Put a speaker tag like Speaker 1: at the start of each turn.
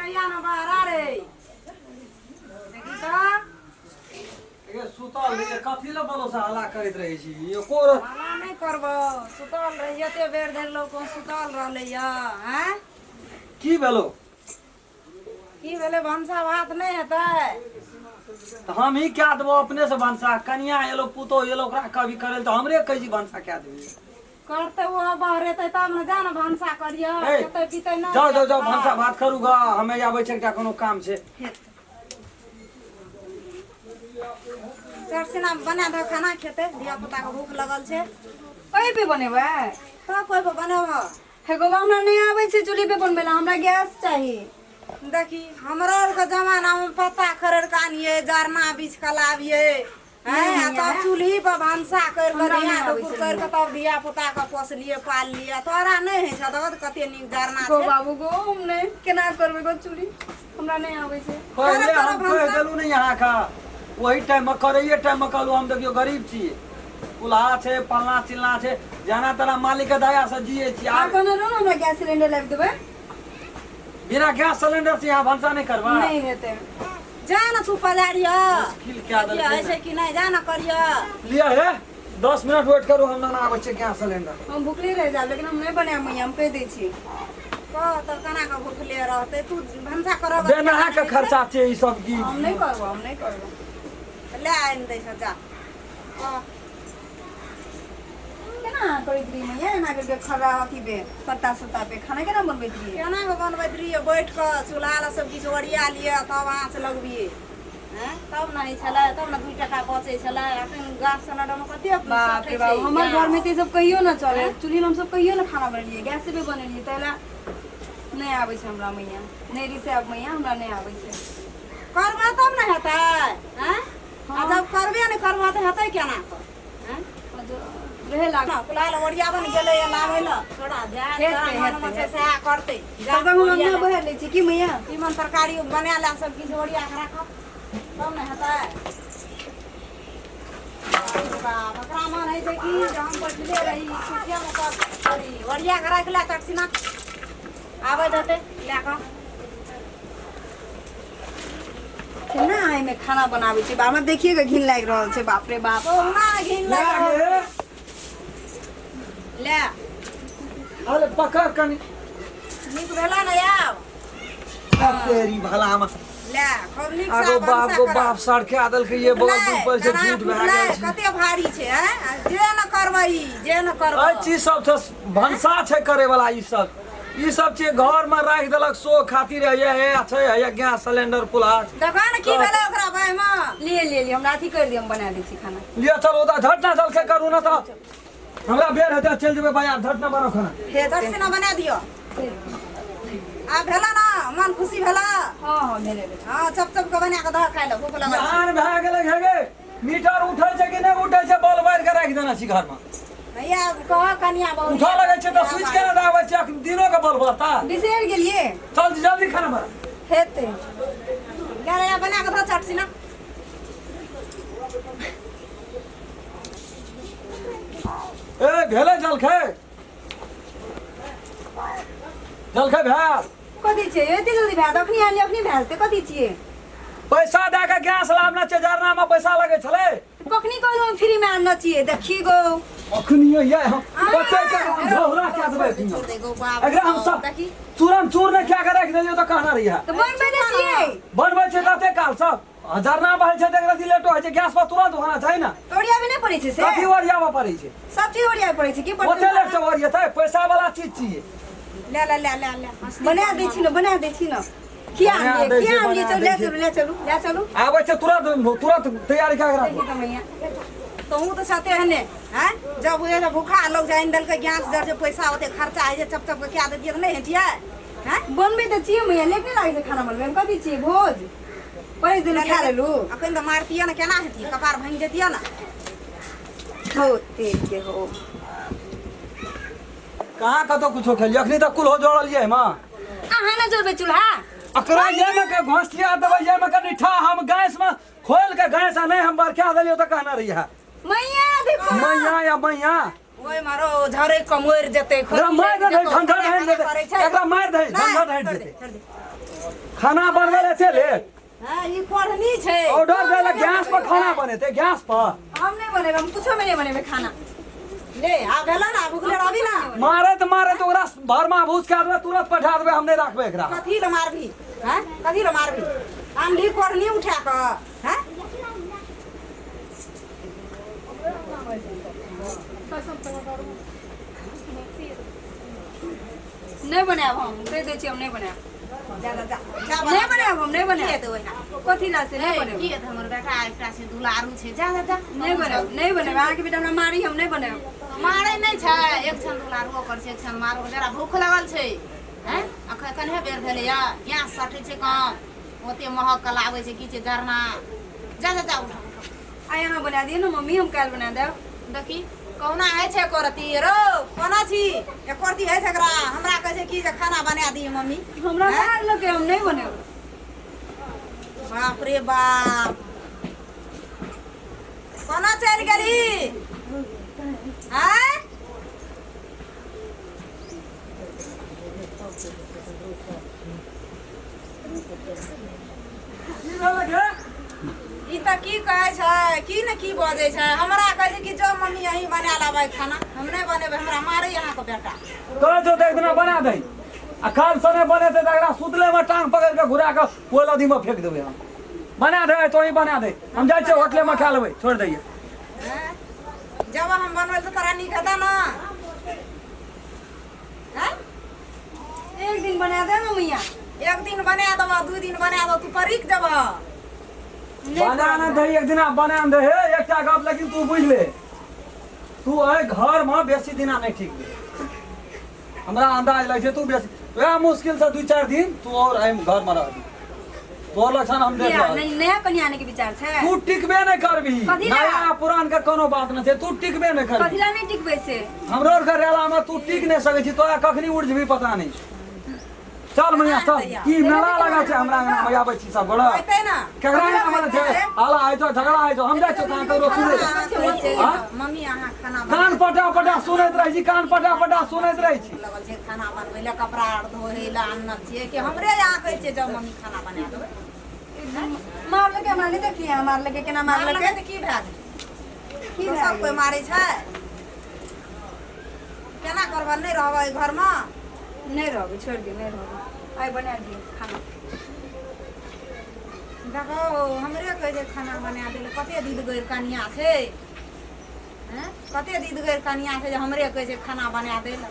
Speaker 1: मैया ना बाहर आ रे देखी तो
Speaker 2: ये सुतल रे कथि ल बोलो से हल्ला करैत रहै छी यो कोर
Speaker 1: हल्ला नहीं करबो सुतल रही एते बेर देर लोग सुतल रहले हैं
Speaker 2: की भेलो
Speaker 1: की भेले भंसा भात नहीं हेतै
Speaker 2: तो हम ही क्या देबो अपने से भंसा कन्या एलो पुतो एलो ओकरा कभी करे तो हमरे कही भंसा क्या देबी
Speaker 1: करते वो बहरेते तब न जा न भंसा करियो
Speaker 2: ए,
Speaker 1: खेते पीते न
Speaker 2: जाओ जाओ जाओ भंसा भात करू गा हमें आबै छै क्या कोनो काम छै
Speaker 1: चरसिना बना दो खाना खेते धिया पुता के भूख लगल छै
Speaker 3: कहीं पे बनेबै
Speaker 1: तो कोई पे बनाब
Speaker 3: हेगो हमरा नहीं आवे छै चूल्ही पे बनबेला हमरा गैस चाहिए
Speaker 1: देखी हमरो आर के जमाना में पत्ता खरड़ कानिए जरना बीच कलाबिए हैं तब चूल्ही पर भंसा कर के धिया डुकुर कर के तब धिया पुता के पोसलिए पाल लिए तोरा नहीं है छ देखत कते नीक जरना
Speaker 3: गो
Speaker 1: छै
Speaker 3: बाबू गो हम नहीं केना करबै गो चूल्ही हमरा नहीं आवे छै
Speaker 2: पहले हम कह देलू नहीं यहाँ का वही टाइम में करैये टाइम में कहलू हम देखियो गरीब छी कुल्हा छै पलना चिलना छै जाना तारा मालिक के दया से जिए छी
Speaker 3: आप बना रहो ना हमरा गैस सिलेंडर लाबि देबै
Speaker 2: बिना गैस सिलेंडर से यहाँ भंसा नहीं करबा
Speaker 3: नहीं हेतै
Speaker 1: जा न तू पजारियो
Speaker 2: मुश्किल क्या
Speaker 1: है
Speaker 2: दल
Speaker 1: छै कि नहीं जा न करियो
Speaker 2: लिया है 10 मिनट वेट करू हम ना आबै छै गैस सिलेंडर
Speaker 3: हम भूखले रह जाब लेकिन हम नहीं बनाएब मैया हम कह दै छी
Speaker 1: कह तो कना के भूखले रहते तू भंसा करब
Speaker 2: बेनहा के खर्चा छै ई सब की
Speaker 3: हम नहीं करबो
Speaker 1: ले आइन दै छ जा
Speaker 3: केना करैत रही मैया एना करके खरा अथी पे पत्ता सत्ता पे खाना केना बनबैत रही
Speaker 1: केना के बनबैत रहिए बैठ के चूल्हा ला सब किछु ओरिया लिए तब आँच लगबिए हैं तब नहीं छलै तब न 2 टका बचै छलै अखन गैस सिलेंडर में कते
Speaker 3: बाप रे बाप हमार घर में तो सब कहियो ना चले चूल्ही में हम सब कहियो ना खाना बनेलिए गैस पे बनेलिए तैला नहीं आवे छै हमरा मैया नहीं रिसे अब मैया हमरा नहीं आवे छै
Speaker 1: करबा तब न हेतै हैं आ जब करबे नहीं करबा त हेतै केना हैं
Speaker 3: रहे लाग
Speaker 1: कुला ला ओरिया बन गेलै लाबै ल छोड़ा जा मन में छै से करते जा
Speaker 3: तब हम ना बहर ले छी की मैया
Speaker 1: तीमन तरकारी बना ला सब किछु ओरिया के राखब तब न हेतै बाप एकरा मन है छै कि जे हम बैठले रही छुटिया में सब करी ओरिया के राख ला चटसिना आबै देतै ले के
Speaker 3: केना आइ में खाना बनाबै छी बाबा देखिएगा घिन लाग रहल छै बाप रे बाप
Speaker 1: ओ ना घिन लाग ले
Speaker 2: अरे पकड़ कनी
Speaker 1: नीक भेला न आब
Speaker 2: तेरी भला में
Speaker 1: ले खूब नीक
Speaker 2: आगो
Speaker 1: से
Speaker 2: बाप गो बाप सड़के आदल के ये बहुत ऊपर से झूठ भए गेल छै
Speaker 1: कते भारी छै हैं जे न करबै जे न
Speaker 2: ए
Speaker 1: करबै
Speaker 2: चीज सब छै भंसा छै करे वाला ई सब छै घर में राख देलक सो खातिर ये छै ये गैस सिलेंडर पुला
Speaker 1: देखा न की भेलै ओकरा बाय में
Speaker 3: ले हमरा अथी कर दियौ हम बना दै छी खाना
Speaker 2: लिया चलो ओदा झटना चल के करू ना तो हमरा बेर हेतै चल जेबै बाजार झटना बनो खाना
Speaker 1: हे दर्शना बना दियो आ भेला ना मन खुशी भेला
Speaker 3: हां मेरे
Speaker 1: हां चप चप के बना के दह खाइ ल भूख लगल
Speaker 2: जान भए गेलै घेगे मीटर उठै छै कि नहीं उठै छै बॉल बार के राख देना छी घर में
Speaker 1: भैया कह कनिया बहुत
Speaker 2: उठा लगे छै तो स्विच केना दाबै छै दिनो के बॉल बता
Speaker 3: बिसैर गेलिए
Speaker 2: चल जल्दी खाना बना
Speaker 3: हेतै
Speaker 1: ले रे बना के दह चटसिना
Speaker 2: ए भेले जलखे भेल
Speaker 3: कथी छै एते जल्दी भए अखनी आली अखनी भए जेतै कथी छियै
Speaker 2: पैसा दे के गैस लाबना छै जरना में पैसा लगे छले
Speaker 3: कखनी कहलहुँ हम फ्री में आनना छियै देखी गो
Speaker 2: अखनी ये हम कते के झोला क्या देबै अगर हम सब तुरंत चूर ने क्या के रख देलियो तो कहना रही है
Speaker 3: तो बनबै नै छियै
Speaker 2: बनबै छै तते काल सब जरना बहै छै तेकरा दिलेटो है छै गैस पर तुरंत होना चाहिए ना
Speaker 3: ओरिया भी नहीं पड़ै छै से
Speaker 2: कथी ओरियावा पड़ै छै
Speaker 3: सब चीज ओरिया पड़ै छै की
Speaker 2: ओते लेट से ओरियतै पैसा वाला चीज छियै
Speaker 1: ले ले ले ले ले
Speaker 3: बना दै छी न किया आनलिए ले चलू
Speaker 2: आबै छै तुरंत तैयारी कए के राखू
Speaker 3: देखी त मैया
Speaker 1: तो हूँ तो साथे हने हैं जब ये भूखा लोग जाइन दल के गैस दर से पैसा होते खर्चा है चप चप के क्या देतिए तो नहीं हेतिए हैं
Speaker 3: बनबै त छियै मैया लेके लागे छै खाना बनबै कथी छियै भोज पैस दिन खा लेलू
Speaker 1: अखन तो मारतिए ना केना हेतिए कपार भांग जेतिए ना
Speaker 3: हो तेल के हो
Speaker 2: कहाँ कतो कुछो खेलिए अखनी तक कुल हो जोड़लिए हम
Speaker 3: अहाँ न जोड़बै चूल्हा
Speaker 2: अकरा ये में के घोंसलिया देबै ये में के निठा हम गैस में खोल के गैस नहीं हम बरखा देलियो तो कहना रही है
Speaker 3: मैया देखो
Speaker 2: मैया या मैया
Speaker 1: ओए मारो झरे कमोर जते
Speaker 2: एकरा मार दे झंझट हट देते एकरा मार दे झंझट हट देते खाना बनवे ले चले
Speaker 1: हां ई पढ़नी छै
Speaker 2: ऑर्डर देले गैस पर खाना बनेते गैस पर
Speaker 3: हम नहीं बनेबे, हम कुछो में नहीं बनेबे खाना।
Speaker 1: ले आ भेला ना भुखले रहबी ना
Speaker 2: मारे तो ओकरा भरमा भूज के आदमी तुरंत पठा देबे हम नहीं रखबे एकरा
Speaker 1: कथी ल मारबी हैं कथी ल मारबी आंधी पढ़नी उठा क हैं
Speaker 3: नहीं बनाब हम, कह दे छी हम नहीं बनाब।
Speaker 1: जा जा जा
Speaker 3: नहीं बनाब हम, नहीं बनाब।
Speaker 1: के देबै ना
Speaker 3: कथी ला से नहीं बनाब।
Speaker 1: की है हमर बेटा एकटा से दुलारू छै जा जा जा
Speaker 3: नहीं बनाब, नहीं बनाब। आके बेटा हमरा मारी, हम नहीं बनाब।
Speaker 1: मारै नहि छै एक छन दुलारू ओकर छै एक छन मारो जरा भूख लागल छै हैं अखन कन्हे बेर भेलै या गैस सटै छै कम ओते महक कल आबै छै की छै जरना जा जा जा उठा
Speaker 3: आ यहाँ बना दिए ना मम्मी, हम काल बना देब।
Speaker 1: देखी कौना है छै करती रो कोना छी ए करती है छै एकरा हमरा कहै छै की जे खाना बना दी मम्मी
Speaker 3: हमरा मार लगे, हम नहीं बनाब।
Speaker 1: बाप रे बाप कोना चल गेली हैं ई त की कहै छै की न की बजै छै हमरा कहै छै कि जो मम्मी यही बना लाबै खाना हम नहीं बनेबै हमरा मारे यहाँ के बेटा
Speaker 2: कह जो एक दिना बना दे आ काल सने बने ते एकरा सुतले में टांग पकड़ के घुरा के पोलदी में फेंक देबे हम बना दे तो ही बना दे हम जाय छै होटल में खा लेबै छोड़ दइए
Speaker 1: हैं? जब हम बनबै तो तोरा नीक हेता ना हैं
Speaker 3: एक दिन बना दे ना मैया।
Speaker 1: एक दिन बना देबो 2 दिन बना दो तू परीक देबो
Speaker 2: बना न दे एक दिना बना दे हे एकटा गप लेकिन तू बुझ ले तू ए घर में बेसी दिना नहीं ठीक ले हमरा अंदाज लगे छै तू बेसी वह मुश्किल से 2-4 दिन तू और हम घर में रह तो लक्षण हम देख रहा
Speaker 3: नया कन्या आने के विचार छै।
Speaker 2: तू टिकबे नहीं करबी
Speaker 3: कथी ला?
Speaker 2: नया पुरान के कोनो बात नहीं छै तू टिकबे नहीं करबी
Speaker 3: कथी ला नहीं टिकबे से।
Speaker 2: हमरो घर रेला में तू टिक नहीं सकै छी तोरा कखनी उड़ जेबी पता नहीं चल मैया चल की मेला लगा छै हमरा अंगना में आबै छी सब बड़ा
Speaker 1: होतै ना
Speaker 2: केकरा ने हमर छै हाला आइ तो झगड़ा आइ तो हम जाय छ कहां करो सुने हां
Speaker 1: मम्मी अहाँ खाना
Speaker 2: कान पटा पटा सुनैत रहै छी कान पटा पटा सुनैत रहै छी
Speaker 1: लगल छै खाना बनबै ले कपड़ा आर धोए ला अन्नत छियै कि हमरे यहाँ कहै छै जब मम्मी खाना बना देबै
Speaker 3: मार लगे हमरा नहीं देखिए, मार लगे केना मार
Speaker 1: मार
Speaker 3: लगे।
Speaker 1: लगे तऽ की भए गेलै
Speaker 3: की
Speaker 1: तो
Speaker 3: भए
Speaker 1: सब कोई
Speaker 3: गेलै?
Speaker 1: मारै छै केना करबै नहीं रहबै घर में
Speaker 3: नहीं रहोगे, छोड़ दिए, नहीं रहोगे। आई बना दिए खाना।
Speaker 1: देखो हमरे कहै छै खाना बना देले कते दीद गैर कनिया छै हैं कते दीद गैर कनिया छै जे हमरे कहै छै खाना बना देले